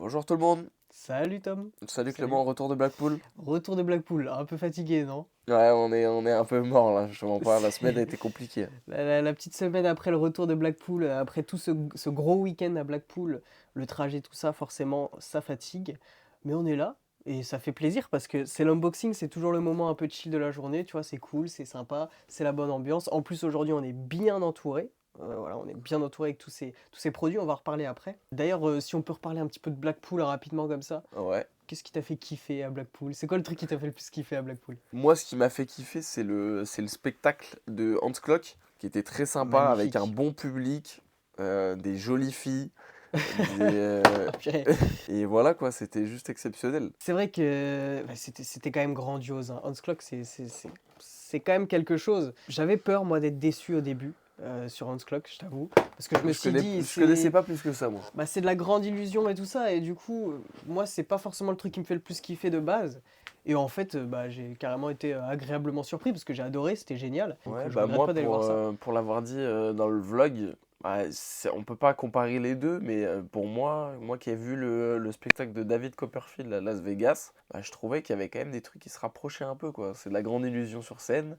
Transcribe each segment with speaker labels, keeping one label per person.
Speaker 1: Bonjour tout le monde.
Speaker 2: Salut Tom.
Speaker 1: Salut
Speaker 2: Salut.
Speaker 1: Clément, retour de Blackpool.
Speaker 2: Retour de Blackpool, un peu fatigué, non?
Speaker 1: Ouais, on est un peu mort là, je m'en parle, la semaine a été compliquée.
Speaker 2: La petite semaine après le retour de Blackpool, après tout ce gros week-end à Blackpool, le trajet, tout ça, forcément, ça fatigue. Mais on est là et ça fait plaisir parce que c'est l'unboxing, c'est toujours le moment un peu chill de la journée, tu vois, c'est cool, c'est sympa, c'est la bonne ambiance. En plus, aujourd'hui, on est bien entouré. Voilà, on est bien entouré avec tous ces produits, on va en reparler après. D'ailleurs, si on peut reparler un petit peu de Blackpool rapidement comme ça,
Speaker 1: Ouais.
Speaker 2: qu'est-ce qui t'a fait kiffer à Blackpool? C'est quoi le truc qui t'a fait le plus kiffer à Blackpool?
Speaker 1: Moi, ce qui m'a fait kiffer, c'est le spectacle de Hans Clock, qui était très sympa, avec un
Speaker 2: Magnifique.
Speaker 1: bon public, des jolies filles, des,
Speaker 2: Ah, purée.
Speaker 1: et voilà quoi, c'était juste exceptionnel.
Speaker 2: C'est vrai que bah, c'était quand même grandiose, hein. Hans Klok, c'est quand même quelque chose. J'avais peur, moi, d'être déçu au début sur Hans Klok, je t'avoue. Parce que je me suis dit,
Speaker 1: Je connaissais pas plus que ça, moi.
Speaker 2: c'est de la grande illusion et tout ça. Et du coup, moi, c'est pas forcément le truc qui me fait le plus kiffer de base. Et en fait, j'ai carrément été agréablement surpris parce que j'ai adoré, c'était génial. Donc,
Speaker 1: Ouais,
Speaker 2: je
Speaker 1: bah
Speaker 2: regrette
Speaker 1: moi,
Speaker 2: pas d'aller voir ça.
Speaker 1: pour l'avoir dit dans le vlog, bah, on peut pas comparer les deux, mais pour moi qui ai vu le spectacle de David Copperfield à Las Vegas, bah, je trouvais qu'il y avait quand même des trucs qui se rapprochaient un peu, quoi. C'est de la grande illusion sur scène,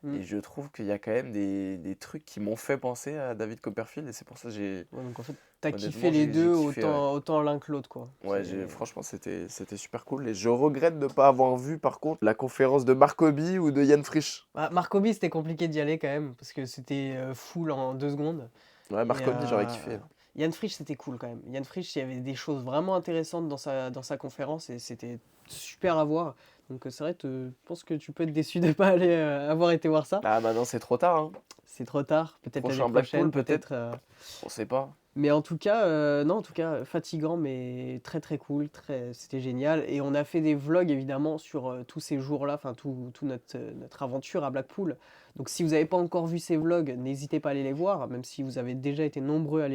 Speaker 2: Mm.
Speaker 1: et je trouve qu'il y a quand même des trucs qui m'ont fait penser à David Copperfield, et c'est pour ça que
Speaker 2: Ouais, donc en fait, t'as kiffé
Speaker 1: honnêtement,
Speaker 2: les
Speaker 1: j'ai
Speaker 2: deux
Speaker 1: kiffé, ouais.
Speaker 2: autant l'un que l'autre, quoi.
Speaker 1: Ouais, franchement, c'était super cool, et je regrette de ne pas avoir vu, par contre, la conférence de Marcoby ou de Yann Frisch.
Speaker 2: Marcoby, c'était compliqué d'y aller quand même, parce que c'était full en 2 secondes.
Speaker 1: Ouais,
Speaker 2: Et
Speaker 1: Marcoby, j'aurais kiffé, hein.
Speaker 2: Yann Frisch, c'était cool quand même. Yann Frisch, il y avait des choses vraiment intéressantes dans sa conférence et c'était super à voir. Donc c'est vrai, je pense que tu peux être déçu de ne pas aller avoir été voir ça.
Speaker 1: Ah, maintenant, c'est trop tard, hein.
Speaker 2: C'est trop tard, peut-être l'année
Speaker 1: Prochain Blackpool,
Speaker 2: prochaine,
Speaker 1: peut-être?
Speaker 2: peut-être.
Speaker 1: On sait pas.
Speaker 2: Mais en tout cas, non, en tout cas, fatigant, mais très très cool, c'était génial. Et on a fait des vlogs évidemment sur tous ces jours-là, enfin tout notre aventure à Blackpool. Donc si vous n'avez pas encore vu ces vlogs, n'hésitez pas à aller les voir, même si vous avez déjà été nombreux à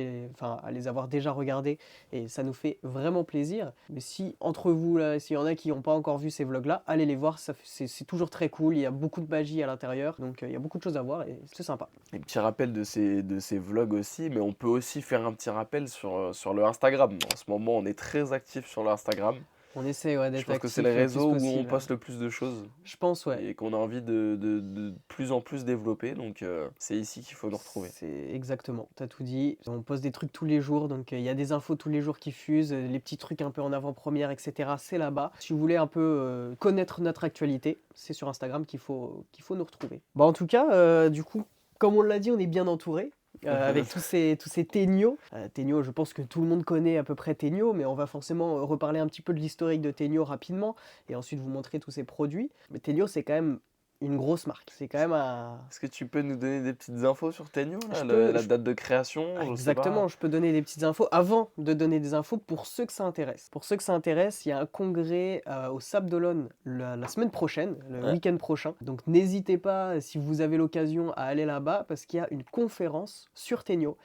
Speaker 2: les avoir déjà regardés, et ça nous fait vraiment plaisir. Mais si entre vous, là, s'il y en a qui n'ont pas encore vu ces vlogs-là, allez les voir, c'est toujours très cool, il y a beaucoup de magie à l'intérieur, donc il y a beaucoup de choses à voir et c'est sympa.
Speaker 1: Et petit rappel de ces vlogs aussi, mais on peut aussi faire un petit rappel sur le Instagram. En ce moment, on est très actif sur l'Instagram.
Speaker 2: On essaie, ouais,
Speaker 1: Je
Speaker 2: d'être
Speaker 1: pense que c'est le
Speaker 2: actif le plus
Speaker 1: réseau où on
Speaker 2: possible.
Speaker 1: poste le plus de choses
Speaker 2: Je pense, ouais.
Speaker 1: et qu'on a envie de plus en plus développer. Donc, c'est ici qu'il faut nous retrouver.
Speaker 2: C'est exactement, t'as tout dit. On poste des trucs tous les jours, donc il y a des infos tous les jours qui fusent, les petits trucs un peu en avant-première, etc. C'est là-bas. Si vous voulez un peu connaître notre actualité, c'est sur Instagram qu'il faut nous retrouver. Bon, en tout cas, du coup, comme on l'a dit, on est bien entouré. Avec tous ces Tegno. Tegno, je pense que tout le monde connaît à peu près Tegno, mais on va forcément reparler un petit peu de l'historique de Tegno rapidement, et ensuite vous montrer tous ces produits. Mais Tegno, c'est quand même une grosse marque. C'est quand même un,
Speaker 1: Est-ce que tu peux nous donner des petites infos sur Tenio, là,
Speaker 2: je peux,
Speaker 1: la
Speaker 2: je
Speaker 1: date de création, je sais pas.
Speaker 2: Exactement, je peux donner des petites infos avant de donner des infos pour ceux que ça intéresse. Pour ceux que ça intéresse, il y a un congrès au Sable d'Olonne la semaine prochaine, le
Speaker 1: Ouais.
Speaker 2: week-end prochain. Donc n'hésitez pas, si vous avez l'occasion, à aller là-bas parce qu'il y a une conférence sur Tegno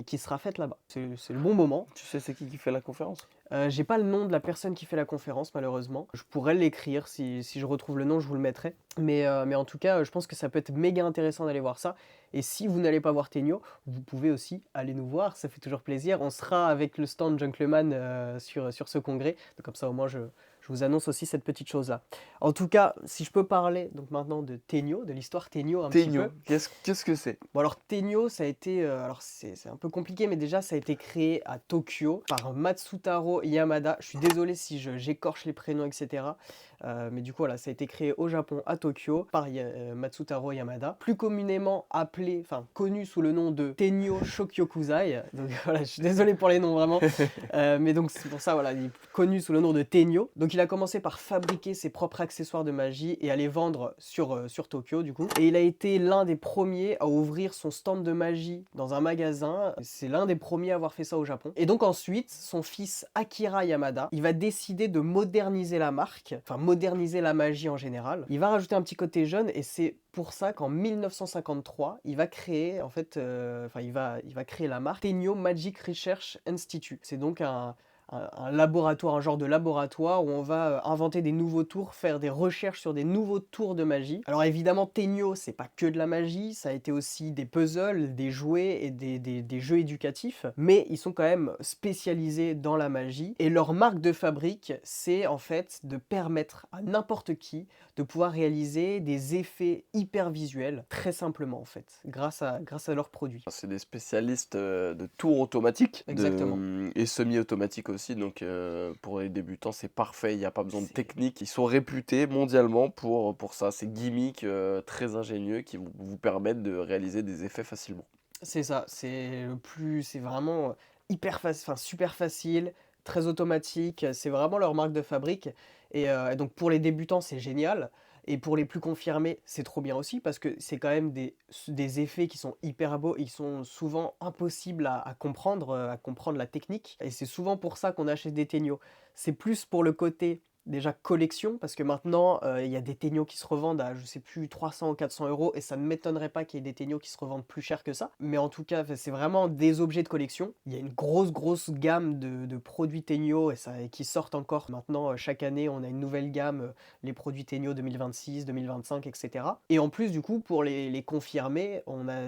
Speaker 2: qui sera faite là-bas. C'est le bon moment.
Speaker 1: Tu sais c'est qui fait la conférence?
Speaker 2: J'ai pas le nom de la personne qui fait la conférence, malheureusement. Je pourrais l'écrire, si je retrouve le nom, je vous le mettrai. Mais en tout cas, je pense que ça peut être méga intéressant d'aller voir ça. Et si vous n'allez pas voir Tegno, vous pouvez aussi aller nous voir, ça fait toujours plaisir. On sera avec le stand Junkleman sur ce congrès. Donc comme ça, au moins, je vous annonce aussi cette petite chose-là. En tout cas, si je peux parler donc maintenant de Tegno, de l'histoire Tegno un petit peu.
Speaker 1: Tenio, qu'est-ce que c'est?
Speaker 2: Bon, alors Tegno, ça a été, alors c'est un peu compliqué, mais déjà ça a été créé à Tokyo par Matsutaro Yamada. Je suis désolé si j'écorche les prénoms, etc. Mais du coup, voilà, ça a été créé au Japon, à Tokyo, par Matsutaro Yamada, plus communément appelé, enfin connu sous le nom de Tenyo Shokyokuzai. Donc voilà, je suis désolé pour les noms vraiment. Mais donc c'est pour ça, voilà, il est connu sous le nom de Tenyo. Donc il a commencé par fabriquer ses propres accessoires de magie et à les vendre sur Tokyo du coup. Et il a été l'un des premiers à ouvrir son stand de magie dans un magasin. C'est l'un des premiers à avoir fait ça au Japon. Et donc ensuite, son fils Akira Yamada, il va décider de moderniser la marque, enfin moderniser la magie en général. Il va rajouter un petit côté jeune et c'est pour ça qu'en 1953, il va créer il va créer la marque Tenyo Magic Research Institute. C'est donc un laboratoire, un genre de laboratoire où on va inventer des nouveaux tours, faire des recherches sur des nouveaux tours de magie. Alors évidemment, Tenyo, c'est pas que de la magie, ça a été aussi des puzzles, des jouets et des jeux éducatifs, mais ils sont quand même spécialisés dans la magie. Et leur marque de fabrique, c'est en fait de permettre à n'importe qui de pouvoir réaliser des effets hyper visuels, très simplement en fait, grâce à leurs produits.
Speaker 1: C'est des spécialistes de tours automatiques
Speaker 2: Exactement.
Speaker 1: et semi-automatiques aussi. Donc pour les débutants, c'est parfait. Il n'y a pas besoin de
Speaker 2: C'est
Speaker 1: technique. Ils sont réputés mondialement pour ça. Ces gimmicks très ingénieux qui vous permettent de réaliser des effets facilement.
Speaker 2: c'est ça, c'est vraiment enfin, super facile, très automatique, c'est vraiment leur marque de fabrique et donc pour les débutants, c'est génial et pour les plus confirmés, c'est trop bien aussi parce que c'est quand même des effets qui sont hyper beaux, ils sont souvent impossibles à comprendre la technique et c'est souvent pour ça qu'on achète des Tenyo. C'est plus pour le côté déjà collection, parce que maintenant, il y a des Tenyo qui se revendent à, je sais plus, 300 ou 400 € et ça ne m'étonnerait pas qu'il y ait des Tenyo qui se revendent plus cher que ça. Mais en tout cas, c'est vraiment des objets de collection. Il y a une grosse gamme de produits Tenyo et qui sortent encore maintenant. Chaque année, on a une nouvelle gamme, les produits Tenyo 2026, 2025, etc. Et en plus, du coup, pour les confirmer,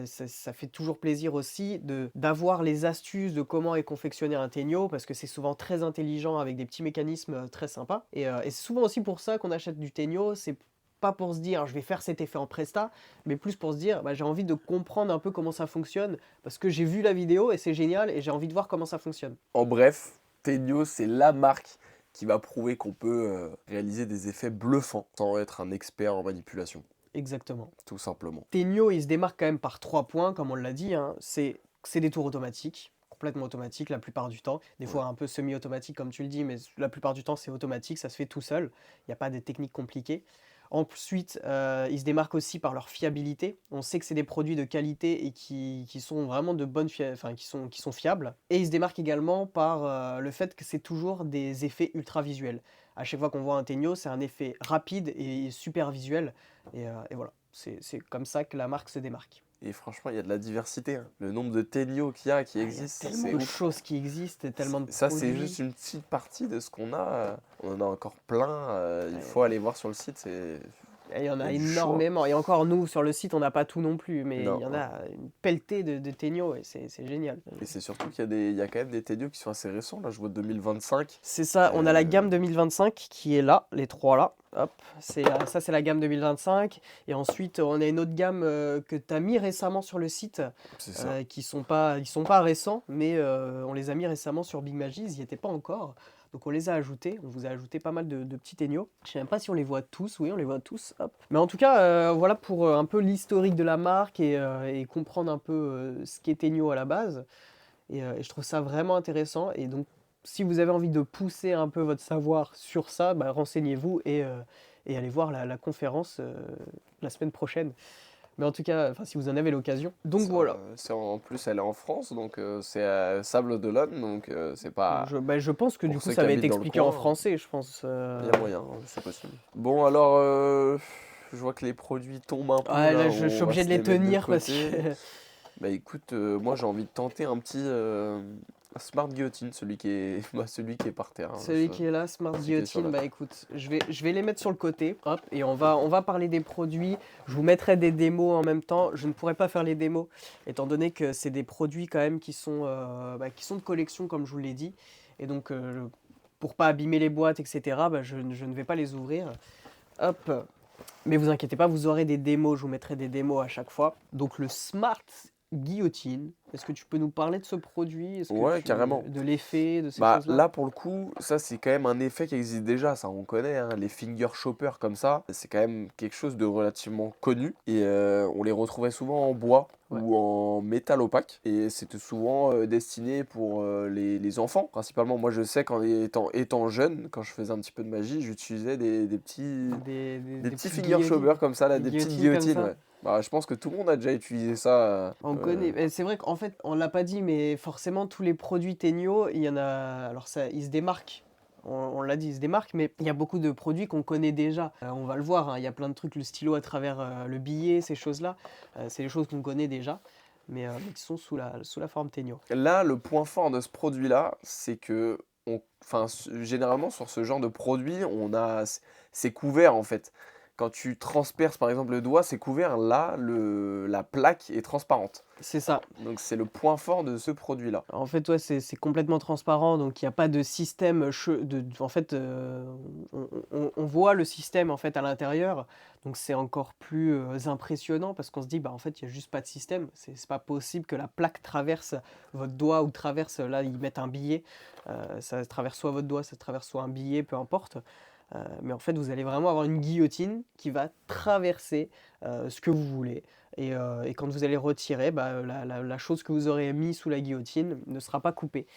Speaker 2: ça fait toujours plaisir aussi d'avoir les astuces de comment est confectionné un Tenyo, parce que c'est souvent très intelligent avec des petits mécanismes très sympas. Et c'est souvent aussi pour ça qu'on achète du Tenyo, c'est pas pour se dire je vais faire cet effet en presta, mais plus pour se dire bah, j'ai envie de comprendre un peu comment ça fonctionne, parce que j'ai vu la vidéo et c'est génial et j'ai envie de voir comment ça fonctionne.
Speaker 1: En bref, Tenyo, c'est la marque qui va prouver qu'on peut réaliser des effets bluffants sans être un expert en manipulation,
Speaker 2: Exactement.
Speaker 1: tout simplement.
Speaker 2: Tenyo, il se démarque quand même par 3 points, comme on l'a dit, hein. C'est des tours automatiques, complètement automatiques la plupart du temps. Des
Speaker 1: Ouais.
Speaker 2: fois un peu semi-automatique comme tu le dis, mais la plupart du temps c'est automatique, ça se fait tout seul. Il n'y a pas de techniques compliquées. Ensuite, ils se démarquent aussi par leur fiabilité. On sait que c'est des produits de qualité et qui sont vraiment de bonne enfin, qui sont fiables. Et ils se démarquent également par le fait que c'est toujours des effets ultra visuels. À chaque fois qu'on voit un Tenyo, c'est un effet rapide et super visuel. Et voilà, c'est comme ça que la marque se démarque.
Speaker 1: Et franchement, il y a de la diversité, hein. Le nombre de Tenyo qui
Speaker 2: Ah, il y a
Speaker 1: existent,
Speaker 2: tellement
Speaker 1: c'est
Speaker 2: de
Speaker 1: ouf.
Speaker 2: choses qui existent et tellement de
Speaker 1: Ça, c'est
Speaker 2: produits.
Speaker 1: juste une petite partie de ce qu'on a. On en a encore plein. Il
Speaker 2: Ouais.
Speaker 1: faut aller voir sur le site.
Speaker 2: Et il y en
Speaker 1: Il y
Speaker 2: a
Speaker 1: a du choix.
Speaker 2: énormément. Et encore, nous, sur le site, on n'a pas tout non plus, mais il
Speaker 1: Non,
Speaker 2: y en
Speaker 1: hein.
Speaker 2: a une pelletée de Tenyo et c'est génial.
Speaker 1: Et c'est surtout il y a quand même des Tenyo qui sont assez récents. Là, je vois 2025.
Speaker 2: C'est ça, on a la
Speaker 1: Euh,
Speaker 2: gamme 2025 qui est là, les trois là. Hop, ça c'est la gamme 2025. Et ensuite, on a une autre gamme que tu as mis récemment sur le site,
Speaker 1: c'est ça.
Speaker 2: ils sont pas récents, mais on les a mis récemment sur Big Magies, ils n'y étaient pas encore. Donc on les a ajoutés, on vous a ajouté pas mal de petits Tenyo. Je sais même pas si on les voit tous, oui on les voit tous, hop. Mais en tout cas, voilà pour un peu l'historique de la marque et comprendre un peu ce qu'est Tenyo à la base. Et je trouve ça vraiment intéressant. Et donc, si vous avez envie de pousser un peu votre savoir sur ça, bah, renseignez-vous et allez voir la conférence la semaine prochaine. Mais en tout cas, enfin, si vous en avez l'occasion. Donc voilà.
Speaker 1: En plus, elle est en France, donc c'est à Sable-d'Olonne, donc c'est pas
Speaker 2: Je pense que du
Speaker 1: pour
Speaker 2: coup,
Speaker 1: ceux
Speaker 2: ça
Speaker 1: qui
Speaker 2: va être
Speaker 1: habitent dans le
Speaker 2: expliqué en
Speaker 1: coin.
Speaker 2: français, je pense.
Speaker 1: Il y a moyen, hein, c'est possible. Bon, alors, je vois que les produits tombent un peu
Speaker 2: Ouais,
Speaker 1: là,
Speaker 2: là, je suis
Speaker 1: on va
Speaker 2: obligé de
Speaker 1: se
Speaker 2: les
Speaker 1: les mettre de
Speaker 2: tenir parce
Speaker 1: côté.
Speaker 2: que
Speaker 1: Bah écoute, moi j'ai envie de tenter un petit Smart Guillotine, celui qui est par terre, hein,
Speaker 2: celui qui est là, Smart
Speaker 1: celui qui est sur
Speaker 2: Guillotine,
Speaker 1: la
Speaker 2: bah
Speaker 1: table.
Speaker 2: écoute, je vais les mettre sur le côté, hop, et on va parler des produits. Je vous mettrai des démos en même temps. Je ne pourrai pas faire les démos, étant donné que c'est des produits quand même qui sont de collection, comme je vous l'ai dit. Et donc, pour pas abîmer les boîtes, etc., bah, je ne vais pas les ouvrir. Hop. Mais vous inquiétez pas, vous aurez des démos, je vous mettrai des démos à chaque fois. Donc le Smart Guillotine, est-ce que tu peux nous parler de ce produit?
Speaker 1: Ouais, carrément.
Speaker 2: De l'effet, de ces
Speaker 1: Bah
Speaker 2: choses-là?
Speaker 1: là pour le coup, ça c'est quand même un effet qui existe déjà, ça on connaît, hein, les finger choppers comme ça, c'est quand même quelque chose de relativement connu et on les retrouvait souvent en bois
Speaker 2: Ouais.
Speaker 1: ou en métal opaque et c'était souvent destiné pour les enfants principalement. Moi je sais qu'en étant jeune, quand je faisais un petit peu de magie, j'utilisais des
Speaker 2: Des
Speaker 1: petits
Speaker 2: petites
Speaker 1: finger choppers
Speaker 2: guillotines.
Speaker 1: comme ça, là,
Speaker 2: Des
Speaker 1: des petites
Speaker 2: guillotines comme
Speaker 1: guillotines,
Speaker 2: ça.
Speaker 1: ouais. Bah, je pense que tout le monde a déjà utilisé ça.
Speaker 2: On connaît. Et c'est vrai qu'en fait, on l'a pas dit, mais forcément, tous les produits Tenyo, il y en a. Alors, ça, ils se démarquent. On l'a dit, ils se démarquent, mais il y a beaucoup de produits qu'on connaît déjà. On va le voir, hein, il y a plein de trucs, le stylo à travers le billet, ces choses-là. C'est des choses qu'on connaît déjà, mais qui sont sous la forme Tenyo.
Speaker 1: Là, le point fort de ce produit-là, c'est que enfin, généralement sur ce genre de produit, c'est couvert en fait. Quand tu transperces par exemple le doigt, c'est couvert. Là, la plaque est transparente.
Speaker 2: C'est ça.
Speaker 1: Donc c'est le point fort de ce produit-là.
Speaker 2: En fait, ouais, c'est complètement transparent, donc il y a pas de système en fait, on voit le système, en fait, à l'intérieur, donc c'est encore plus, impressionnant parce qu'on se dit: «Bah, en fait, il y a juste pas de système». C'est pas possible que la plaque traverse votre doigt ou traverse là, ils mettent un billet, ça traverse soit votre doigt, ça traverse soit un billet, peu importe, mais en fait, vous allez vraiment avoir une guillotine qui va traverser, ce que vous voulez et quand vous allez retirer, bah, la chose que vous aurez mis sous la guillotine ne sera pas coupée.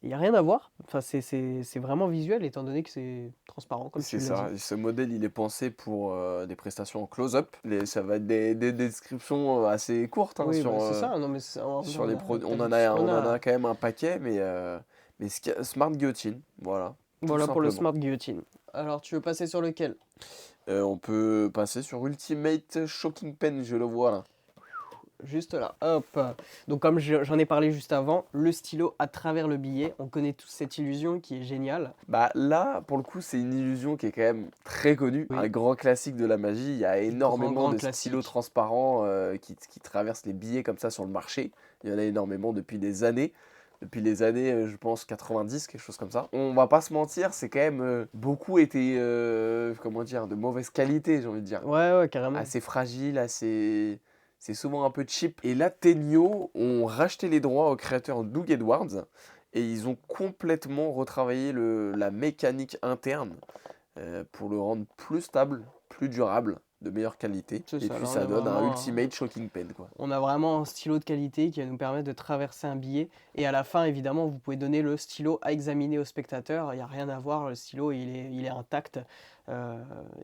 Speaker 2: Il y a rien à voir, enfin, c'est vraiment visuel étant donné que c'est transparent comme
Speaker 1: C'est
Speaker 2: tu l'as dit.
Speaker 1: ça. Et ce modèle, il est pensé pour des prestations en close-up. Ça va être des descriptions assez courtes hein,
Speaker 2: Oui, bah, c'est ça, non mais c'est
Speaker 1: sur les produits.
Speaker 2: tu vu tout ce qu'on
Speaker 1: On en
Speaker 2: a.
Speaker 1: a quand même un paquet, mais Smart Guillotine, voilà, tout
Speaker 2: Voilà pour le
Speaker 1: simplement.
Speaker 2: Smart Guillotine. Alors tu veux passer sur lequel?
Speaker 1: On peut passer sur Ultimate Shocking Pen, je le vois là.
Speaker 2: Juste là, hop. Donc comme j'en ai parlé juste avant, le stylo à travers le billet, on connaît tous cette illusion qui est géniale.
Speaker 1: Bah là, pour le coup, c'est une illusion qui est quand même très connue, un
Speaker 2: Oui,
Speaker 1: grand classique de la magie. Il y a
Speaker 2: grand,
Speaker 1: énormément
Speaker 2: grand
Speaker 1: de stylos
Speaker 2: classique.
Speaker 1: transparents qui traversent les billets comme ça sur le marché. Il y en a énormément depuis des années. Depuis les années, je pense, 90, quelque chose comme ça. On va pas se mentir, c'est quand même beaucoup été, comment dire, de mauvaise qualité, j'ai envie de dire.
Speaker 2: Ouais, ouais, carrément.
Speaker 1: Assez fragile, c'est souvent un peu cheap. Et là, Tenyo ont racheté les droits au créateur Doug Edwards et ils ont complètement retravaillé la mécanique interne pour le rendre plus stable, plus durable, de meilleure qualité.
Speaker 2: C'est
Speaker 1: Et
Speaker 2: ça,
Speaker 1: puis
Speaker 2: là on
Speaker 1: ça
Speaker 2: a
Speaker 1: donne un
Speaker 2: vraiment
Speaker 1: Ultimate Shocking Pen, quoi.
Speaker 2: On a vraiment un stylo de qualité qui va nous permettre de traverser un billet. Et à la fin, évidemment, vous pouvez donner le stylo à examiner au spectateur. Il n'y a rien à voir, le stylo, il est intact.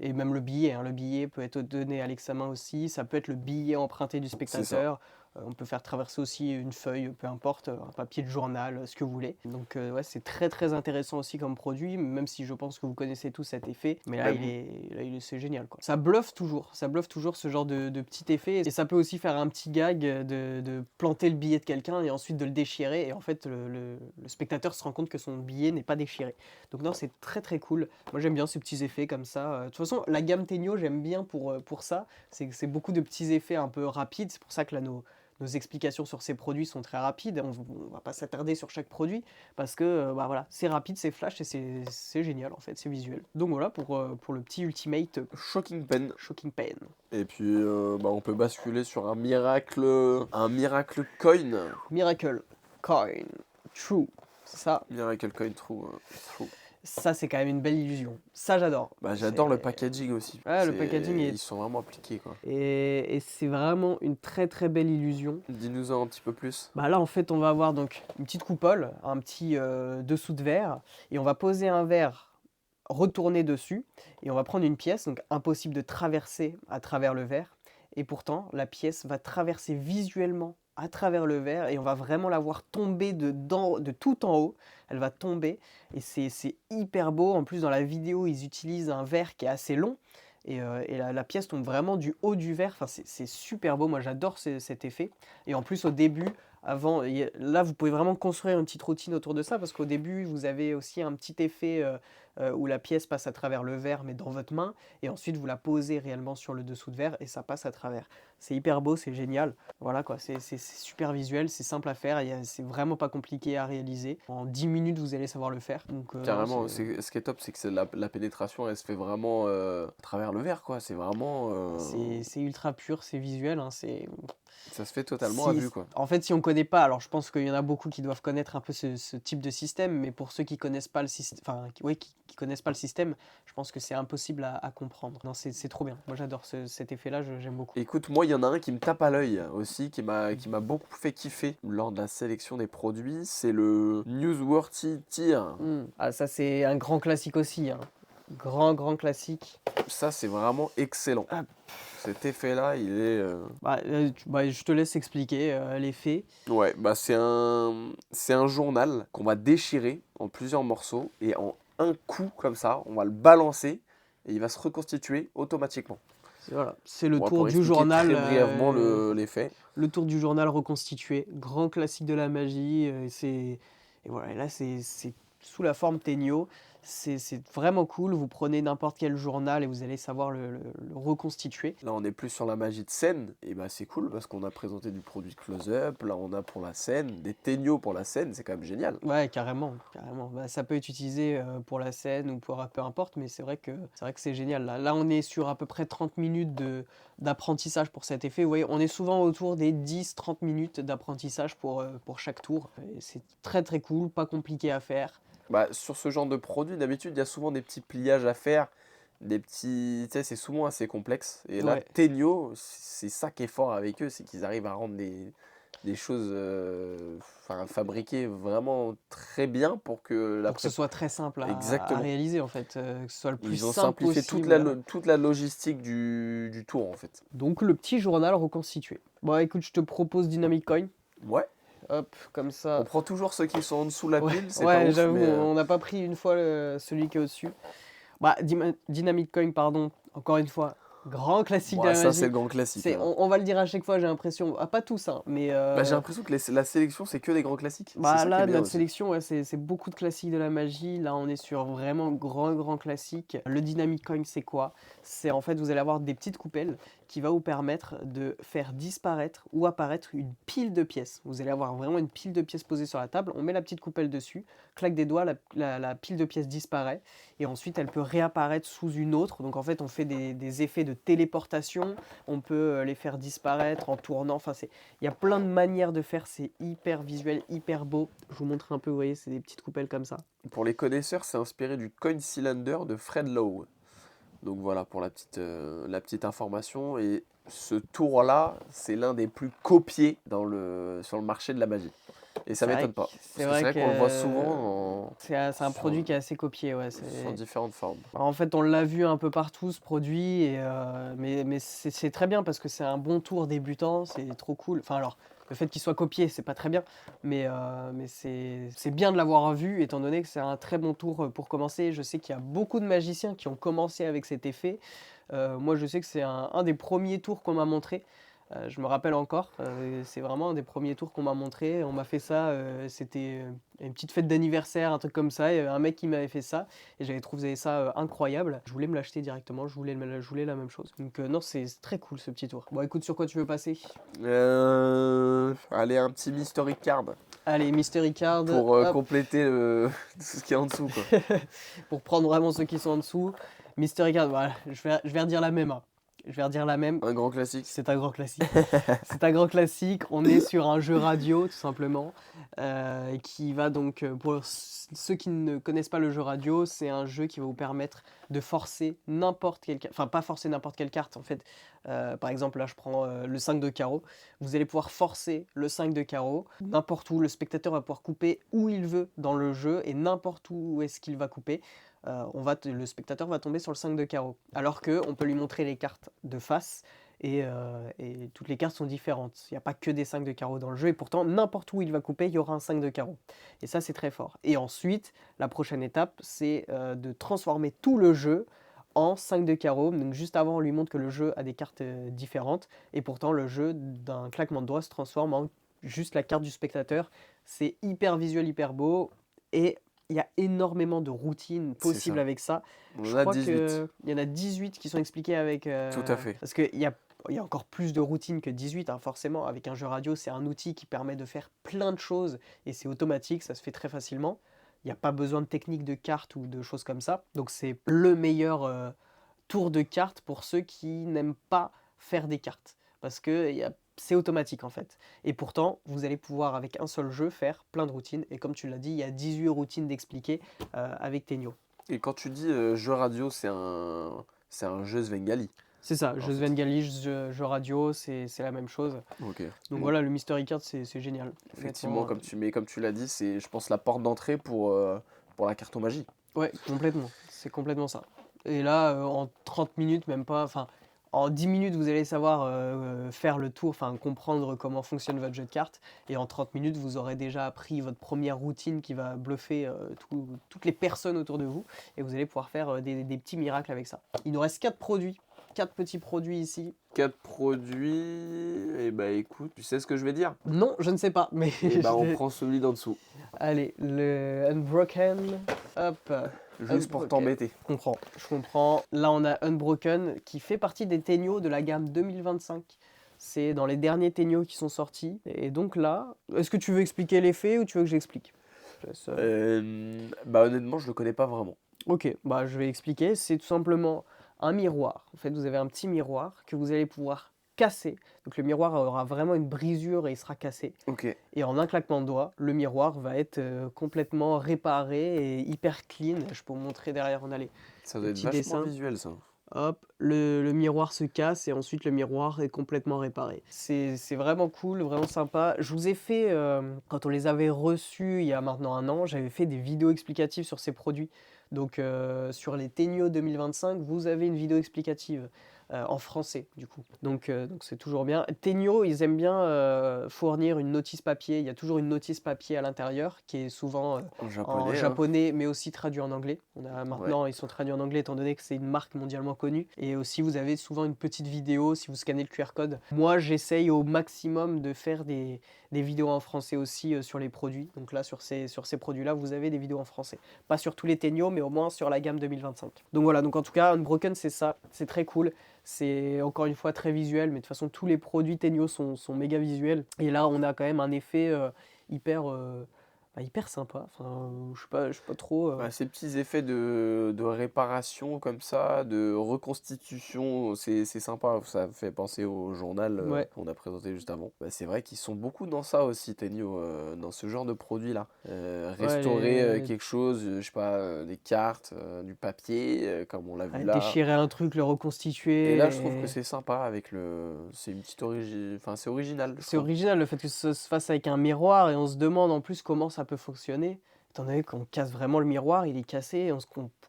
Speaker 2: Et même le billet, hein. Le billet peut être donné à l'examen aussi. Ça peut être le billet emprunté du
Speaker 1: C'est ça.
Speaker 2: spectateur. On peut faire traverser aussi une feuille, peu importe, un papier de journal, ce que vous voulez. Donc ouais, c'est très très intéressant aussi comme produit, même si je pense que vous connaissez tous cet effet. Mais là,
Speaker 1: Même,
Speaker 2: c'est génial, quoi. Ça bluffe toujours ce genre de petit effet. Et ça peut aussi faire un petit gag de planter le billet de quelqu'un et ensuite de le déchirer. Et en fait, le spectateur se rend compte que son billet n'est pas déchiré. Donc non, c'est très très cool. Moi j'aime bien ces petits effets comme ça. De toute façon, la gamme Tenyo, j'aime bien pour ça. C'est beaucoup de petits effets un peu rapides. C'est pour ça que là, nos explications sur ces produits sont très rapides. On va pas s'attarder sur chaque produit parce que bah voilà, c'est rapide, c'est flash et c'est génial en fait, c'est visuel. Donc voilà pour le petit Ultimate
Speaker 1: Shocking Pen.
Speaker 2: Shocking Pen.
Speaker 1: Et puis, bah, on peut basculer sur un miracle coin.
Speaker 2: Miracle Coin True. Ça,
Speaker 1: Miracle Coin True. True.
Speaker 2: ça c'est quand même une belle illusion. Ça j'adore.
Speaker 1: Bah,
Speaker 2: C'est
Speaker 1: j'adore le packaging aussi.
Speaker 2: ouais, le packaging
Speaker 1: Ils sont vraiment appliqués, quoi.
Speaker 2: et c'est vraiment une très très belle illusion.
Speaker 1: Dis-nous-en un petit peu plus.
Speaker 2: Bah là en fait on va avoir donc une petite coupole, un petit dessous de verre et on va poser un verre retourné dessus et on va prendre une pièce, donc impossible de traverser à travers le verre et pourtant la pièce va traverser visuellement à travers le verre et on va vraiment la voir tomber de tout en haut, elle va tomber et c'est hyper beau. En plus dans la vidéo ils utilisent un verre qui est assez long et la pièce tombe vraiment du haut du verre, enfin, c'est super beau, moi j'adore cet effet. Et en plus au début, là vous pouvez vraiment construire une petite routine autour de ça, parce qu'au début vous avez aussi un petit effet où la pièce passe à travers le verre mais dans votre main, et ensuite vous la posez réellement sur le dessous de verre et ça passe à travers. C'est hyper beau, c'est génial. Voilà quoi, c'est super visuel, c'est simple à faire, c'est vraiment pas compliqué à réaliser. En 10 minutes vous allez savoir le faire. Donc non,
Speaker 1: Carrément, ce qui est top, c'est que la pénétration, elle se fait vraiment à travers le verre, quoi. C'est vraiment.
Speaker 2: c'est ultra pur, c'est visuel, hein,
Speaker 1: Ça se fait totalement à vue, quoi.
Speaker 2: en fait, si on connaît pas, alors je pense qu'il y en a beaucoup qui doivent connaître un peu ce type de système, mais pour ceux qui connaissent pas le système, enfin, ouais, qui connaissent pas le système, je pense que c'est impossible à comprendre. Non, c'est trop bien. Moi, j'adore cet effet-là, j'aime beaucoup.
Speaker 1: Écoute, moi, il y en a un qui me tape à l'œil aussi, qui m'a beaucoup fait kiffer lors de la sélection des produits. C'est le Newsworthy Tier.
Speaker 2: Ah, ça, c'est un grand classique aussi, hein. Grand classique.
Speaker 1: Ça, c'est vraiment excellent.
Speaker 2: Ah.
Speaker 1: Cet effet-là, il est.
Speaker 2: Bah, je te laisse expliquer l'effet.
Speaker 1: Ouais, bah c'est un journal qu'on va déchirer en plusieurs morceaux et en un coup comme ça, on va le balancer et il va se reconstituer automatiquement.
Speaker 2: Voilà, c'est le
Speaker 1: Bon,
Speaker 2: tour
Speaker 1: pour
Speaker 2: du
Speaker 1: expliquer
Speaker 2: journal.
Speaker 1: très brièvement l'effet.
Speaker 2: Le tour du journal reconstitué, grand classique de la magie. Et voilà, et là, c'est sous la forme Tenio. C'est vraiment cool. Vous prenez n'importe quel journal et vous allez savoir le reconstituer.
Speaker 1: Là, on est plus sur la magie de scène, et bah c'est cool parce qu'on a présenté du produit close-up, là on a pour la scène, des ténios pour la scène, c'est quand même génial.
Speaker 2: Ouais, carrément, carrément. Bah, ça peut être utilisé pour la scène ou pour peu importe, mais c'est vrai que c'est génial. Là, on est sur à peu près 30 minutes d'apprentissage pour cet effet. Vous voyez, on est souvent autour des 10-30 minutes d'apprentissage pour chaque tour. Et c'est très très cool, pas compliqué à faire.
Speaker 1: Bah, sur ce genre de produit, d'habitude, il y a souvent des petits pliages à faire, des petits. Tu sais, c'est souvent assez complexe. Et là,
Speaker 2: Ouais.
Speaker 1: Tenio, c'est ça qui est fort avec eux, c'est qu'ils arrivent à rendre des choses enfin, fabriquées vraiment très bien pour que la
Speaker 2: Pour que ce soit très simple à
Speaker 1: Exactement.
Speaker 2: réaliser en fait, que ce soit le plus
Speaker 1: Ils ont
Speaker 2: simple
Speaker 1: simplifié
Speaker 2: possible.
Speaker 1: toute la logistique du tour, en fait.
Speaker 2: Donc le petit journal reconstitué. Bon écoute, je te propose Dynamic Coin.
Speaker 1: Ouais.
Speaker 2: Hop, comme
Speaker 1: On
Speaker 2: ça.
Speaker 1: prend toujours ceux qui sont en dessous la
Speaker 2: Ouais,
Speaker 1: pile, c'est pas
Speaker 2: ouais,
Speaker 1: ouf,
Speaker 2: j'avoue,
Speaker 1: mais
Speaker 2: on n'a pas pris une fois celui qui est au-dessus. Bah, Dynamic Coin, pardon, encore une fois, grand classique de
Speaker 1: bon,
Speaker 2: la
Speaker 1: ça, c'est
Speaker 2: magie.
Speaker 1: le grand classique,
Speaker 2: C'est,
Speaker 1: hein.
Speaker 2: on va le dire à chaque fois, j'ai l'impression. Ah, pas tous, hein, mais
Speaker 1: Bah, j'ai l'impression que la sélection, c'est que des grands classiques. C'est
Speaker 2: bah
Speaker 1: ça qui est
Speaker 2: là,
Speaker 1: bien
Speaker 2: notre
Speaker 1: aussi.
Speaker 2: sélection, ouais, c'est beaucoup de classiques de la magie. Là, on est sur vraiment grand classique. Le Dynamic Coin, c'est quoi? C'est en fait, vous allez avoir des petites coupelles qui va vous permettre de faire disparaître ou apparaître une pile de pièces. Vous allez avoir vraiment une pile de pièces posée sur la table. On met la petite coupelle dessus, claque des doigts, la pile de pièces disparaît. Et ensuite, elle peut réapparaître sous une autre. Donc en fait, on fait des effets de téléportation. On peut les faire disparaître en tournant. Enfin, il y a plein de manières de faire, c'est hyper visuel, hyper beau. Je vous montre un peu, vous voyez, c'est des petites coupelles comme ça.
Speaker 1: Pour les connaisseurs, c'est inspiré du Coin Cylinder de Fred Lowe. Donc voilà pour la petite information. Et ce tour-là, c'est l'un des plus copiés sur le marché de la magie. Et ça
Speaker 2: C'est vrai,
Speaker 1: m'étonne pas.
Speaker 2: c'est
Speaker 1: Parce que c'est
Speaker 2: vrai
Speaker 1: vrai qu'on le voit
Speaker 2: que
Speaker 1: souvent
Speaker 2: c'est un
Speaker 1: sur,
Speaker 2: produit qui est assez copié, ouais.
Speaker 1: sur différentes formes.
Speaker 2: En fait, on l'a vu un peu partout ce produit, mais c'est très bien parce que c'est un bon tour débutant, c'est trop cool. Enfin alors, le fait qu'il soit copié, c'est pas très bien, mais c'est bien de l'avoir vu étant donné que c'est un très bon tour pour commencer. Je sais qu'il y a beaucoup de magiciens qui ont commencé avec cet effet. Moi, je sais que c'est un des premiers tours qu'on m'a montré. Je me rappelle encore, c'est vraiment un des premiers tours qu'on m'a montré. On m'a fait ça, c'était une petite fête d'anniversaire, un truc comme ça. Il y avait un mec qui m'avait fait ça et j'avais trouvé ça incroyable. Je voulais me l'acheter directement, je voulais la même chose. Donc non, c'est très cool ce petit tour. Bon, écoute, sur quoi tu veux passer?
Speaker 1: Allez, un petit mystery card
Speaker 2: Allez, Mystery Card,
Speaker 1: pour
Speaker 2: hop,
Speaker 1: compléter tout ce qui est en dessous, quoi.
Speaker 2: pour prendre vraiment ceux qui sont en dessous. Mystery Card, voilà, je vais redire la même, hein. Je vais redire la même.
Speaker 1: Un grand classique.
Speaker 2: C'est un grand classique. C'est un grand classique. On est sur un jeu radio, tout simplement, qui va donc, pour ceux qui ne connaissent pas le jeu radio, c'est un jeu qui va vous permettre de forcer n'importe quelle carte, enfin pas forcer n'importe quelle carte en fait. Par exemple, là je prends le 5 de carreau. Vous allez pouvoir forcer le 5 de carreau n'importe où. Le spectateur va pouvoir couper où il veut dans le jeu et n'importe où est-ce qu'il va couper. Le spectateur va tomber sur le 5 de carreau. Alors qu'on peut lui montrer les cartes de face et toutes les cartes sont différentes. Il n'y a pas que des 5 de carreau dans le jeu et pourtant, n'importe où il va couper, il y aura un 5 de carreau. Et ça, c'est très fort. Et ensuite, la prochaine étape, c'est de transformer tout le jeu en 5 de carreau. Donc juste avant, on lui montre que le jeu a des cartes différentes et pourtant, le jeu, d'un claquement de doigts, se transforme en juste la carte du spectateur. C'est hyper visuel, hyper beau et il y a énormément de routines
Speaker 1: C'est
Speaker 2: possibles
Speaker 1: ça.
Speaker 2: avec ça.
Speaker 1: On
Speaker 2: Je
Speaker 1: en a
Speaker 2: crois
Speaker 1: 18.
Speaker 2: qu'il y en a 18 qui sont expliqués avec...
Speaker 1: Tout à fait.
Speaker 2: parce qu'il y a encore plus de routines que 18, hein, forcément. Avec un jeu radio, c'est un outil qui permet de faire plein de choses et c'est automatique, ça se fait très facilement. Il n'y a pas besoin de technique de cartes ou de choses comme ça. Donc c'est le meilleur tour de cartes pour ceux qui n'aiment pas faire des cartes. Parce que c'est automatique en fait. Et pourtant, vous allez pouvoir avec un seul jeu faire plein de routines. Et comme tu l'as dit, il y a 18 routines d'expliquer avec Tenio.
Speaker 1: Et quand tu dis jeu radio, c'est un jeu Svengali,
Speaker 2: C'est ça,
Speaker 1: en
Speaker 2: jeu
Speaker 1: fait.
Speaker 2: Svengali, jeu radio, c'est la même chose.
Speaker 1: Ok.
Speaker 2: Donc
Speaker 1: Bon,
Speaker 2: voilà, le Mystery Card, c'est génial.
Speaker 1: effectivement,
Speaker 2: Honnêtement,
Speaker 1: comme tu l'as dit, c'est, je pense, la porte d'entrée pour la cartomagie.
Speaker 2: ouais, complètement. C'est complètement ça. Et là, en 30 minutes, même pas, enfin, en 10 minutes, vous allez savoir faire le tour, enfin, comprendre comment fonctionne votre jeu de cartes. Et en 30 minutes, vous aurez déjà appris votre première routine qui va bluffer toutes les personnes autour de vous. Et vous allez pouvoir faire des petits miracles avec ça. Il nous reste 4 produits 4 petits produits ici.
Speaker 1: 4 produits, et bah écoute, tu sais ce que je vais dire?
Speaker 2: Non, je ne sais pas, mais
Speaker 1: Et bah on
Speaker 2: je
Speaker 1: prend celui d'en dessous,
Speaker 2: allez, le Unbroken, hop,
Speaker 1: juste pour
Speaker 2: Unbroken.
Speaker 1: t'embêter.
Speaker 2: Je comprends. Là, on a Unbroken qui fait partie des Tenyo de la gamme 2025. C'est dans les derniers Tenyo qui sont sortis. Et donc là, est-ce que tu veux expliquer l'effet ou tu veux que j'explique? Je laisse,
Speaker 1: Bah honnêtement, je le connais pas vraiment.
Speaker 2: Ok, bah je vais expliquer. C'est tout simplement un miroir. En fait, vous avez un petit miroir que vous allez pouvoir casser. Donc le miroir aura vraiment une brisure et il sera cassé.
Speaker 1: Ok,
Speaker 2: Et en un claquement de doigts, le miroir va être complètement réparé et hyper clean. Je peux vous montrer derrière, on a les
Speaker 1: ça doit être
Speaker 2: petits
Speaker 1: vachement
Speaker 2: dessins.
Speaker 1: visuel ça.
Speaker 2: Hop, le miroir se casse et ensuite le miroir est complètement réparé. C'est vraiment cool, vraiment sympa. Je vous ai fait, quand on les avait reçus il y a maintenant un an, j'avais fait des vidéos explicatives sur ces produits. Donc sur les Tenyo 2025, vous avez une vidéo explicative en français du coup. Donc c'est toujours bien. Tenyo, ils aiment bien fournir une notice papier. Il y a toujours une notice papier à l'intérieur qui est souvent
Speaker 1: En
Speaker 2: en
Speaker 1: japonais, hein.
Speaker 2: japonais, mais aussi traduit en anglais. On a
Speaker 1: Ouais,
Speaker 2: maintenant, ils sont traduits en anglais étant donné que c'est une marque mondialement connue. Et aussi, vous avez souvent une petite vidéo si vous scannez le QR code. Moi, j'essaye au maximum de faire des vidéos en français aussi sur les produits. Donc là, sur ces produits-là, vous avez des vidéos en français. Pas sur tous les Tenyo, mais au moins sur la gamme 2025. Donc voilà, donc en tout cas, Unbroken, c'est ça. C'est très cool. C'est encore une fois très visuel, mais de toute façon, tous les produits Tenyo sont méga visuels. Et là, on a quand même un effet hyper, hyper sympa. Enfin, je sais pas trop.
Speaker 1: bah, ces petits effets de réparation comme ça, de reconstitution, c'est sympa. Ça fait penser au journal
Speaker 2: Ouais,
Speaker 1: qu'on a présenté juste avant. Bah, c'est vrai qu'ils sont beaucoup dans ça aussi, Tenyo, dans ce genre de produit-là.
Speaker 2: ouais,
Speaker 1: Restaurer quelque chose, je sais pas, des cartes, du papier, comme on l'a vu là.
Speaker 2: déchirer un truc, le
Speaker 1: Et là, je trouve que
Speaker 2: reconstituer.
Speaker 1: c'est sympa avec le. C'est une petite origine. Enfin, c'est original, je
Speaker 2: C'est
Speaker 1: trouve.
Speaker 2: original le fait que ça se fasse avec un miroir et on se demande en plus comment ça peut fonctionner. Étant donné qu'on casse vraiment le miroir, il est cassé et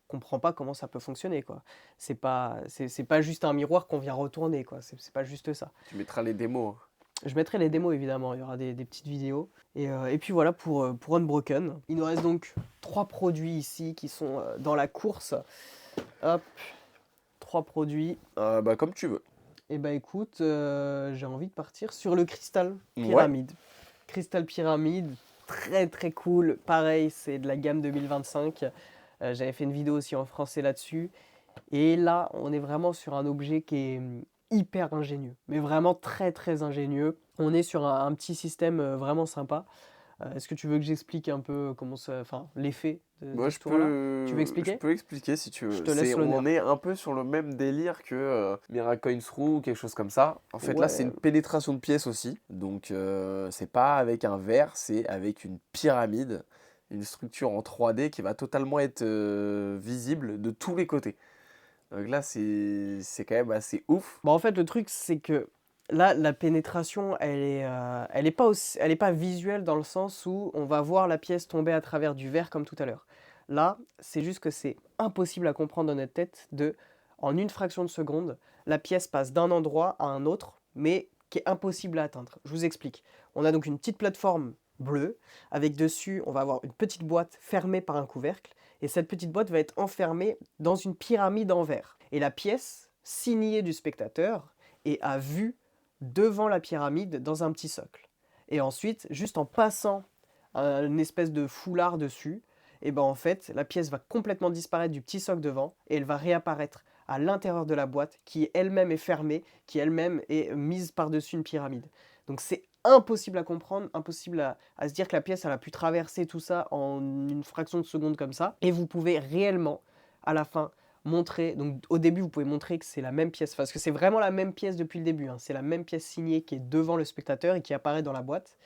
Speaker 2: comprend pas comment ça peut fonctionner, quoi. C'est pas juste un miroir qu'on vient retourner, quoi. C'est pas juste ça.
Speaker 1: Tu mettras les démos, hein.
Speaker 2: Je mettrai les démos évidemment, il y aura des petites vidéos. Et puis voilà pour Unbroken. Il nous reste donc 3 produits ici qui sont dans la course. Hop, 3 produits.
Speaker 1: Bah, comme tu veux.
Speaker 2: Et bah écoute, j'ai envie de partir sur le cristal
Speaker 1: Ouais.
Speaker 2: pyramide. Cristal pyramide, très très cool. Pareil, c'est de la gamme 2025. J'avais fait une vidéo aussi en français là-dessus. Et là, on est vraiment sur un objet qui est hyper ingénieux, mais vraiment très très ingénieux. On est sur un petit système vraiment sympa. Est-ce que tu veux que j'explique un peu comment ça, enfin, l'effet de
Speaker 1: Moi,
Speaker 2: ce tour-là? Tu veux
Speaker 1: je
Speaker 2: expliquer?
Speaker 1: peux expliquer si tu
Speaker 2: Je
Speaker 1: veux.
Speaker 2: te laisse
Speaker 1: On
Speaker 2: l'honneur.
Speaker 1: est un peu sur le même délire que Miracoin Through ou quelque chose comme ça. En fait, là, c'est
Speaker 2: Ouais,
Speaker 1: une pénétration de pièces aussi. Donc, c'est pas avec un verre, c'est avec une pyramide, une structure en 3D qui va totalement être visible de tous les côtés. Donc là, c'est quand même assez ouf.
Speaker 2: bah, en fait, le truc, c'est que là, la pénétration, elle est pas visuelle dans le sens où on va voir la pièce tomber à travers du verre comme tout à l'heure. Là, c'est juste que c'est impossible à comprendre dans notre tête en une fraction de seconde, la pièce passe d'un endroit à un autre, mais qui est impossible à atteindre. Je vous explique. On a donc une petite plateforme bleue, avec dessus, on va avoir une petite boîte fermée par un couvercle, et cette petite boîte va être enfermée dans une pyramide en verre. Et la pièce, signée du spectateur, est à vue devant la pyramide dans un petit socle. Et ensuite, juste en passant une espèce de foulard dessus, et ben en fait, la pièce va complètement disparaître du petit socle devant et elle va réapparaître à l'intérieur de la boîte qui elle-même est fermée, qui elle-même est mise par-dessus une pyramide. Donc c'est impossible à comprendre, impossible à se dire que la pièce elle a pu traverser tout ça en une fraction de seconde comme ça. Et vous pouvez réellement, à la fin, montrer, donc au début vous pouvez montrer que c'est la même pièce, parce que c'est vraiment la même pièce depuis le début, hein. C'est la même pièce signée qui est devant le spectateur et qui apparaît dans la boîte.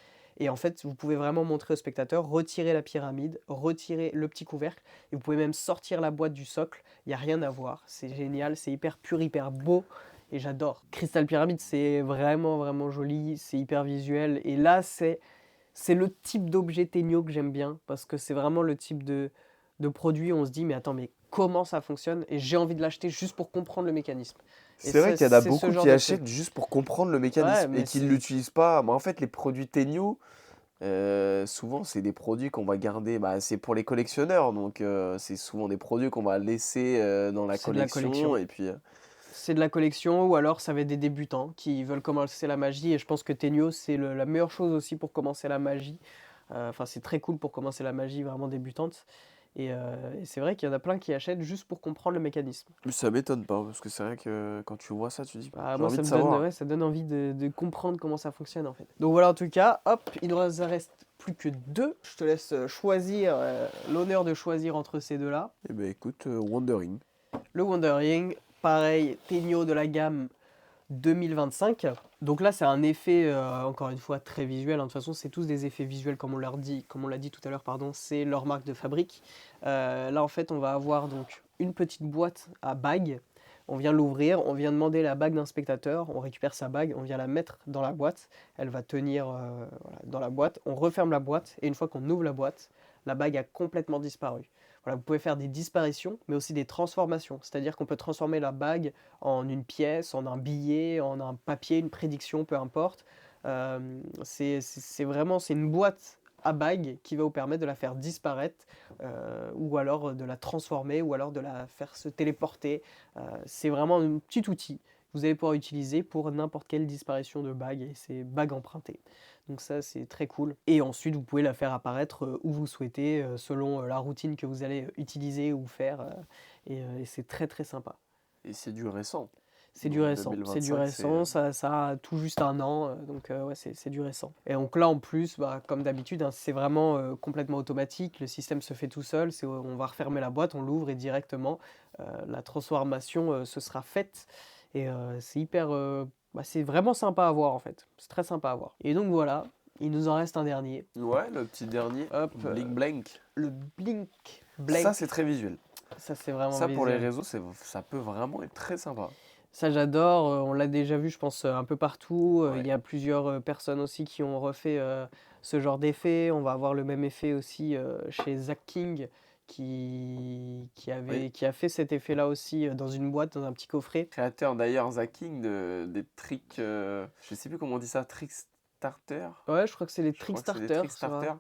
Speaker 2: Et en fait, vous pouvez vraiment montrer au spectateur, retirer la pyramide, retirer le petit couvercle, et vous pouvez même sortir la boîte du socle, il n'y a rien à voir, c'est génial, c'est hyper pur, hyper beau, et j'adore. Crystal Pyramid, c'est vraiment vraiment joli, c'est hyper visuel, et là c'est le type d'objet Tenyo que j'aime bien, parce que c'est vraiment le type de produit où on se dit, mais attends, mais comment ça fonctionne? Et j'ai envie de l'acheter juste pour comprendre le mécanisme. Et
Speaker 1: C'est vrai qu'il y en a
Speaker 2: c'est ce
Speaker 1: beaucoup
Speaker 2: genre
Speaker 1: qui
Speaker 2: de truc.
Speaker 1: achètent juste pour comprendre le
Speaker 2: Ouais,
Speaker 1: mécanisme et
Speaker 2: mais
Speaker 1: qui ne
Speaker 2: c'est...
Speaker 1: l'utilisent pas. Mais en fait, les produits Tenyo, souvent, c'est des produits qu'on va garder. Bah, c'est pour les collectionneurs, donc c'est souvent des produits qu'on va laisser dans la
Speaker 2: C'est de la
Speaker 1: collection.
Speaker 2: collection.
Speaker 1: Et puis,
Speaker 2: C'est de la collection ou alors ça va être des débutants qui veulent commencer la magie et je pense que Tenyo c'est la meilleure chose aussi pour commencer la magie. Enfin, c'est très cool pour commencer la magie vraiment débutante. Et c'est vrai qu'il y en a plein qui achètent juste pour comprendre le mécanisme.
Speaker 1: Mais ça m'étonne pas, parce que c'est vrai que quand tu vois ça, tu dis,
Speaker 2: Bah,
Speaker 1: j'ai
Speaker 2: moi,
Speaker 1: envie
Speaker 2: ça
Speaker 1: de
Speaker 2: me donne,
Speaker 1: savoir.
Speaker 2: ouais, ça donne envie de comprendre comment ça fonctionne en fait. Donc voilà, en tout cas, hop, il nous reste plus que deux. Je te laisse choisir, l'honneur de choisir entre ces deux-là.
Speaker 1: Eh ben écoute, Wondering.
Speaker 2: Le Wondering, pareil, Tenyo de la gamme 2025. Donc là, c'est un effet, encore une fois, très visuel, hein. De toute façon, c'est tous des effets visuels, comme on l'a dit tout à l'heure, pardon, c'est leur marque de fabrique. Là, en fait, on va avoir donc une petite boîte à bague. On vient l'ouvrir, on vient demander la bague d'un spectateur, on récupère sa bague, on vient la mettre dans la boîte. Elle va tenir voilà, dans la boîte. On referme la boîte et une fois qu'on ouvre la boîte, la bague a complètement disparu. Voilà, vous pouvez faire des disparitions, mais aussi des transformations. C'est-à-dire qu'on peut transformer la bague en une pièce, en un billet, en un papier, une prédiction, peu importe. C'est vraiment c'est une boîte à bague qui va vous permettre de la faire disparaître ou alors de la transformer ou alors de la faire se téléporter. C'est vraiment un petit outil que vous allez pouvoir utiliser pour n'importe quelle disparition de bague et c'est bague empruntée. Donc ça c'est très cool. Et ensuite vous pouvez la faire apparaître où vous souhaitez selon la routine que vous allez utiliser ou faire et c'est très très sympa.
Speaker 1: Et c'est du récent.
Speaker 2: C'est du
Speaker 1: Donc
Speaker 2: récent, c'est du
Speaker 1: 2025,
Speaker 2: récent, ça a tout juste un an, donc ouais, c'est du récent. Et donc là, en plus, bah, comme d'habitude, hein, c'est vraiment complètement automatique, le système se fait tout seul, on va refermer la boîte, on l'ouvre et directement, la transformation se sera faite. Et c'est hyper, bah, c'est vraiment sympa à voir en fait, c'est très sympa à voir. Et donc voilà, il nous en reste un dernier.
Speaker 1: Ouais, le petit dernier,
Speaker 2: Hop,
Speaker 1: Blink Blank.
Speaker 2: le Blink
Speaker 1: Ça,
Speaker 2: Blank,
Speaker 1: c'est très visuel.
Speaker 2: ça c'est vraiment
Speaker 1: Ça, pour les
Speaker 2: visuel.
Speaker 1: réseaux, ça peut vraiment être très sympa.
Speaker 2: Ça j'adore, on l'a déjà vu je pense un peu partout, il
Speaker 1: Ouais.
Speaker 2: y a plusieurs personnes aussi qui ont refait ce genre d'effet. On va avoir le même effet aussi chez Zach King
Speaker 1: Oui.
Speaker 2: qui a fait cet effet-là aussi dans une boîte, dans un petit coffret.
Speaker 1: Créateur d'ailleurs, King, des tricks, je sais plus comment on dit ça, trick starter.
Speaker 2: Ouais, je crois que c'est les
Speaker 1: Je crois que c'est des
Speaker 2: Trickstarter.
Speaker 1: trick starters.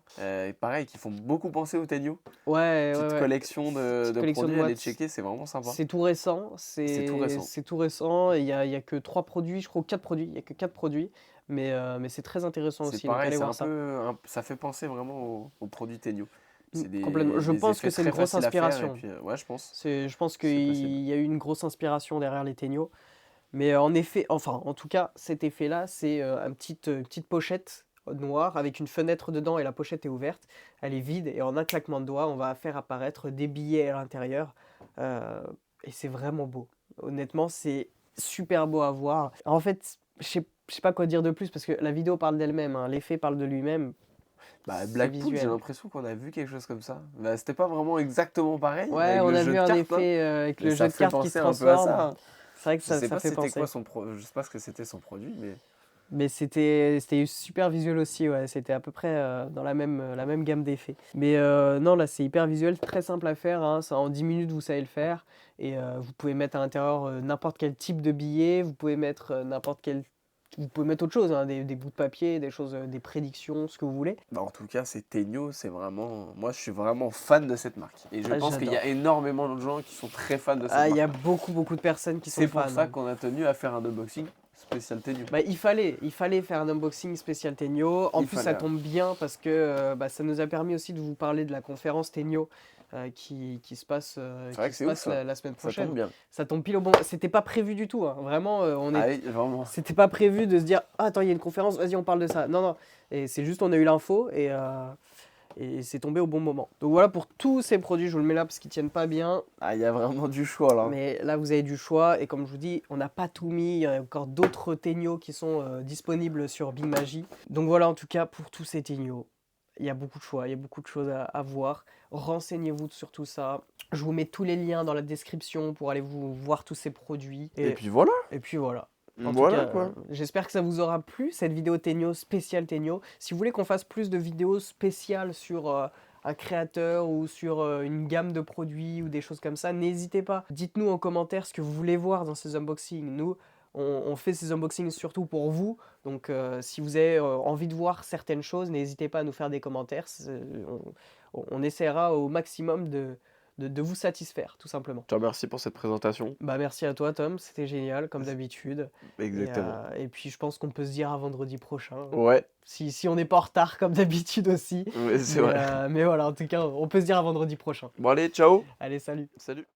Speaker 1: Et pareil, qui font beaucoup penser au Tenyo.
Speaker 2: Ouais, ouais,
Speaker 1: Petite
Speaker 2: ouais.
Speaker 1: collection
Speaker 2: Petite
Speaker 1: de
Speaker 2: collection de
Speaker 1: produits à les
Speaker 2: boîtes.
Speaker 1: checker, c'est vraiment sympa.
Speaker 2: C'est tout récent,
Speaker 1: C'est tout récent.
Speaker 2: c'est tout récent, et il y a que 3 produits, je crois, ou 4 produits, il y a que 4 produits, mais c'est très intéressant
Speaker 1: C'est
Speaker 2: aussi, donc
Speaker 1: pareil,
Speaker 2: allez
Speaker 1: c'est
Speaker 2: voir
Speaker 1: un
Speaker 2: ça.
Speaker 1: peu, ça fait penser vraiment aux produits Tenyo. C'est
Speaker 2: Complètement. Je
Speaker 1: des
Speaker 2: pense que
Speaker 1: effets
Speaker 2: c'est une
Speaker 1: très
Speaker 2: grosse
Speaker 1: faciles à faire et
Speaker 2: inspiration.
Speaker 1: puis ouais, je pense,
Speaker 2: Je pense qu'il
Speaker 1: c'est possible.
Speaker 2: y a eu une grosse inspiration derrière les Tegno. Mais en effet, enfin, en tout cas, cet effet-là, c'est une petite pochette noire avec une fenêtre dedans et la pochette est ouverte. Elle est vide et en un claquement de doigts, on va faire apparaître des billets à l'intérieur. Euh, et c'est vraiment beau. Honnêtement, c'est super beau à voir. En fait, je sais pas quoi dire de plus parce que la vidéo parle d'elle-même, hein, l'effet parle de lui-même.
Speaker 1: Bah,
Speaker 2: C'est
Speaker 1: Blackpool, j'ai
Speaker 2: visuel.
Speaker 1: l'impression qu'on a vu quelque chose comme ça. Bah, c'était pas vraiment exactement pareil
Speaker 2: Ouais,
Speaker 1: avec
Speaker 2: on
Speaker 1: le
Speaker 2: a
Speaker 1: jeu
Speaker 2: vu
Speaker 1: de
Speaker 2: un
Speaker 1: cartes, hein,
Speaker 2: effet avec
Speaker 1: mais
Speaker 2: le jeu
Speaker 1: ça
Speaker 2: de
Speaker 1: fait
Speaker 2: cartes qui se
Speaker 1: penser un peu à
Speaker 2: transforme.
Speaker 1: ça, hein.
Speaker 2: C'est vrai que
Speaker 1: Je sais
Speaker 2: ça
Speaker 1: pas
Speaker 2: fait
Speaker 1: c'était quoi
Speaker 2: penser.
Speaker 1: je sais pas ce que c'était son produit, mais
Speaker 2: Mais c'était super visuel aussi, ouais. C'était à peu près dans la même gamme d'effets. Mais non, là, c'est hyper visuel, très simple à faire, hein. Ça, en 10 minutes, vous savez le faire. Et vous pouvez mettre à l'intérieur n'importe quel type de billet. Vous pouvez mettre n'importe quel. Vous pouvez mettre autre chose, hein, des bouts de papier, des choses, des prédictions, ce que vous voulez.
Speaker 1: bah, en tout cas, c'est Tenyo, c'est vraiment moi je suis vraiment fan de cette marque et je
Speaker 2: Ah,
Speaker 1: pense qu'il y a
Speaker 2: j'adore.
Speaker 1: énormément de gens qui sont très fans de cette
Speaker 2: Ah, il y a
Speaker 1: marque-là.
Speaker 2: beaucoup de personnes qui sont
Speaker 1: C'est pour
Speaker 2: fans,
Speaker 1: ça
Speaker 2: hein.
Speaker 1: qu'on a tenu à faire un unboxing spécial Tenyo.
Speaker 2: Bah, il fallait faire un unboxing spécial Tenyo. En
Speaker 1: Il
Speaker 2: plus,
Speaker 1: fallait,
Speaker 2: ça
Speaker 1: ouais.
Speaker 2: tombe bien parce que bah, ça nous a permis aussi de vous parler de la conférence Tenyo
Speaker 1: C'est vrai
Speaker 2: qui
Speaker 1: que
Speaker 2: se
Speaker 1: c'est ouf
Speaker 2: passe
Speaker 1: ça.
Speaker 2: la semaine
Speaker 1: Ça tombe
Speaker 2: prochaine.
Speaker 1: bien.
Speaker 2: Ça tombe pile au bon. C'était pas prévu du tout, hein. Vraiment,
Speaker 1: Ah oui, vraiment.
Speaker 2: c'était pas prévu de se dire ah, attends, il y a une conférence, vas-y, on parle de ça. Non, non. Et c'est juste, on a eu l'info et c'est tombé au bon moment. Donc voilà pour tous ces produits, je vous le mets là parce qu'ils tiennent pas bien.
Speaker 1: Ah, il y a vraiment du choix là.
Speaker 2: Mais là, vous avez du choix. Et comme je vous dis, on n'a pas tout mis. Il y a encore d'autres Tegno qui sont disponibles sur Big Magie. Donc voilà, en tout cas, pour tous ces Tegno, il y a beaucoup de choix. Il y a beaucoup de choses à voir. Renseignez-vous sur tout ça. Je vous mets tous les liens dans la description pour aller vous voir tous ces produits.
Speaker 1: Et puis voilà.
Speaker 2: Et puis voilà. En tout
Speaker 1: Voilà
Speaker 2: cas,
Speaker 1: quoi.
Speaker 2: j'espère que ça vous aura plu, cette vidéo Tegno, spéciale Tegno. Si vous voulez qu'on fasse plus de vidéos spéciales sur un créateur ou sur une gamme de produits ou des choses comme ça, n'hésitez pas. Dites-nous en commentaire ce que vous voulez voir dans ces unboxings. Nous, on fait ces unboxings surtout pour vous. Donc si vous avez envie de voir certaines choses, n'hésitez pas à nous faire des commentaires. On essaiera au maximum de vous satisfaire, tout simplement.
Speaker 1: Je te remercie pour cette présentation.
Speaker 2: Bah, merci à toi, Tom, c'était génial, comme d'habitude.
Speaker 1: Exactement.
Speaker 2: Et puis, je pense qu'on peut se dire à vendredi prochain, hein.
Speaker 1: Ouais,
Speaker 2: Si on n'est pas en retard, comme d'habitude aussi.
Speaker 1: ouais, c'est vrai.
Speaker 2: Mais voilà, en tout cas, on peut se dire à vendredi prochain.
Speaker 1: Bon allez, ciao.
Speaker 2: Allez, salut.
Speaker 1: Salut.